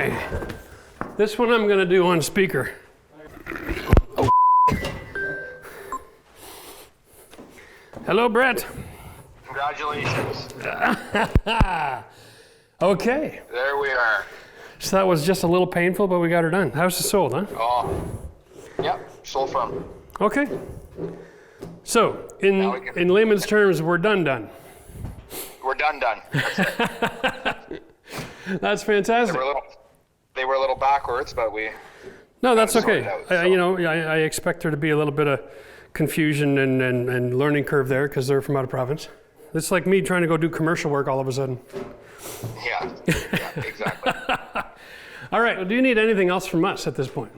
Okay. This one I'm gonna do on speaker. Oh. Hello, Brett. Congratulations. Okay. There we are. So that was just a little painful, but we got her done. House is sold, huh? Oh, yep, sold from. Okay. So, in layman's terms, we're done. We're done. That's it. That's fantastic. They were a little backwards, but we. No, that's okay. Out, so. I expect there to be a little bit of confusion and learning curve there because they're from out of province. It's like me trying to go do commercial work all of a sudden. Yeah, exactly. All right, well, do you need anything else from us at this point?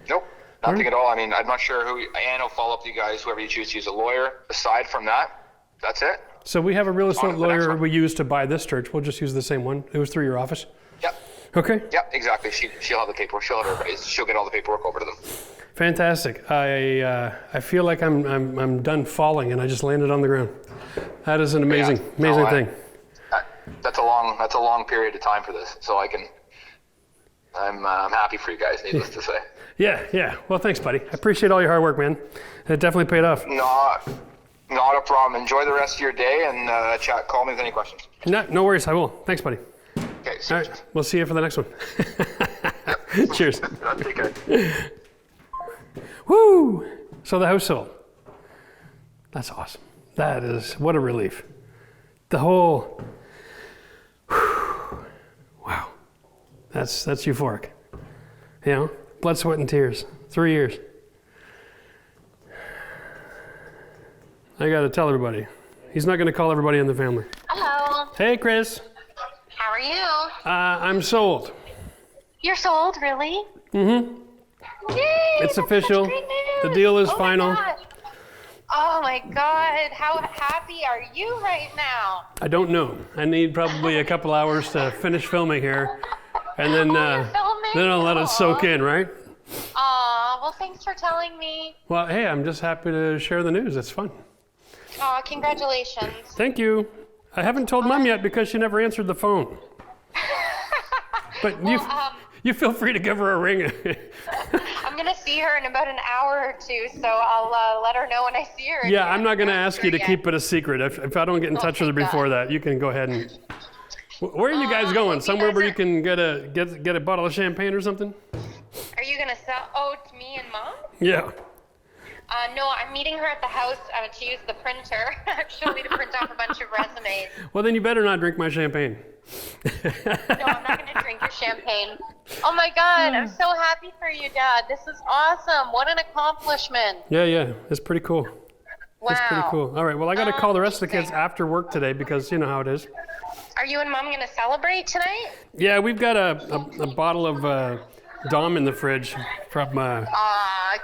Nope, nothing at all. I mean, I'm not sure Ann will follow up with you guys, whoever you choose to use a lawyer. Aside from that, that's it. So we have a real estate lawyer we use to buy this church. We'll just use the same one. It was through your office? Yep. Okay. Yep, exactly. She'll have the paperwork. She'll get all the paperwork over to them. Fantastic. I feel like I'm done falling and I just landed on the ground. That is an amazing thing. That's a long period of time for this, so I'm happy for you guys, needless to say. Yeah. Well, thanks, buddy. I appreciate all your hard work, man. It definitely paid off. Not a problem. Enjoy the rest of your day and call me with any questions. No worries. I will. Thanks, buddy. Okay. All right. We'll see you for the next one. Cheers. Take care. Woo! So the house sold. That's awesome. That is, what a relief. The whole, wow. That's euphoric. You know, blood, sweat, and tears. 3 years. I gotta tell everybody. He's not gonna call everybody in the family. Hello. Hey, Chris. How are you? I'm sold. You're sold, really? Mm-hmm. Yay! It's official. The deal is final. Oh my God! How happy are you right now? I don't know. I need probably a couple hours to finish filming here, and then I'll let it soak in, right? Aw, well, thanks for telling me. Well, hey, I'm just happy to share the news. It's fun. Aw, congratulations. Thank you. I haven't told Mom yet because she never answered the phone. But you feel free to give her a ring. I'm gonna see her in about an hour or two, so I'll let her know when I see her. Yeah, I'm not gonna ask you to keep it a secret. If I don't get in touch with her before that, you can go ahead and. Where are you guys going? Somewhere where you can get a bottle of champagne or something? Are you gonna sell? Oh, to me and Mom? Yeah. No, I'm meeting her at the house to use the printer, actually, to print off a bunch of resumes. Well, then you better not drink my champagne. No, I'm not going to drink your champagne. Oh my God, I'm so happy for you, Dad. This is awesome. What an accomplishment. Yeah, it's pretty cool. Wow. It's pretty cool. All right, well, I got to call the rest of the kids after work today because you know how it is. Are you and Mom going to celebrate tonight? Yeah, we've got a bottle of Dom in the fridge from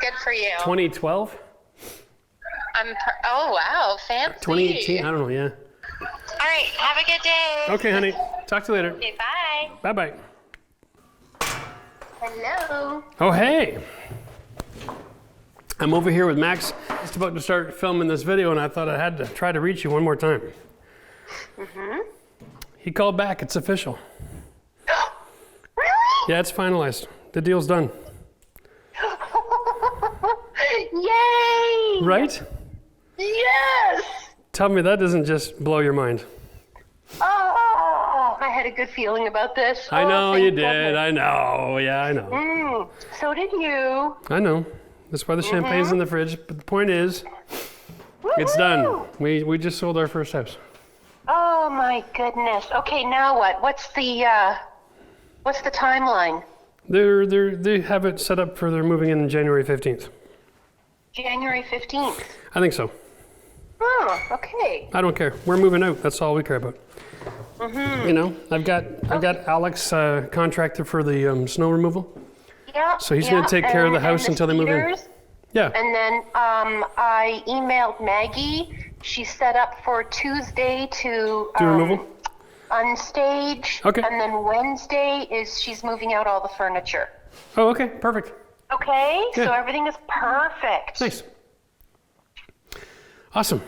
Good for you. 2012? Oh, wow, fancy. 2018, I don't know, yeah. All right, have a good day. Okay, honey. Talk to you later. Okay, bye. Bye-bye. Hello. Oh, hey. I'm over here with Max, just about to start filming this video, and I thought I had to try to reach you one more time. Mm-hmm. He called back. It's official. Really? Yeah, it's finalized. The deal's done. Yay! Right? Yes! Tell me that doesn't just blow your mind. Oh, I had a good feeling about this. I know you did. Goodness. I know. Yeah, I know. So did you. I know. That's why the champagne's in the fridge. But the point is, it's done. We just sold our first house. Oh my goodness. Okay, now what? What's the timeline? They have it set up for they're moving in January 15th. January 15th. I think so. Oh, okay. I don't care. We're moving out. That's all we care about. You know, I've got Alex contracted for the snow removal. Yeah. So he's going to take care of the house until they move in. Yeah. And then I emailed Maggie. She's set up for Tuesday to do removal. Unstage. Okay. And then Wednesday she's moving out all the furniture. Oh, okay. Perfect. Okay. Yeah. So everything is perfect. Nice. Awesome.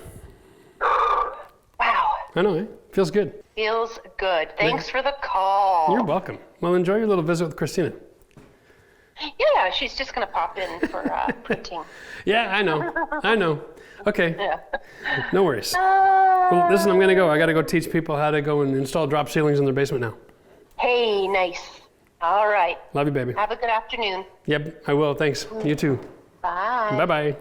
Wow. I know, eh? Feels good. Feels good. Thanks for the call. You're welcome. Well, enjoy your little visit with Christina. Yeah, she's just going to pop in for printing. Yeah, I know. Okay. Yeah. No worries. Well, listen, I'm going to go. I got to go teach people how to go and install drop ceilings in their basement now. Hey, nice. All right. Love you, baby. Have a good afternoon. Yep, I will. Thanks. You too. Bye. Bye-bye.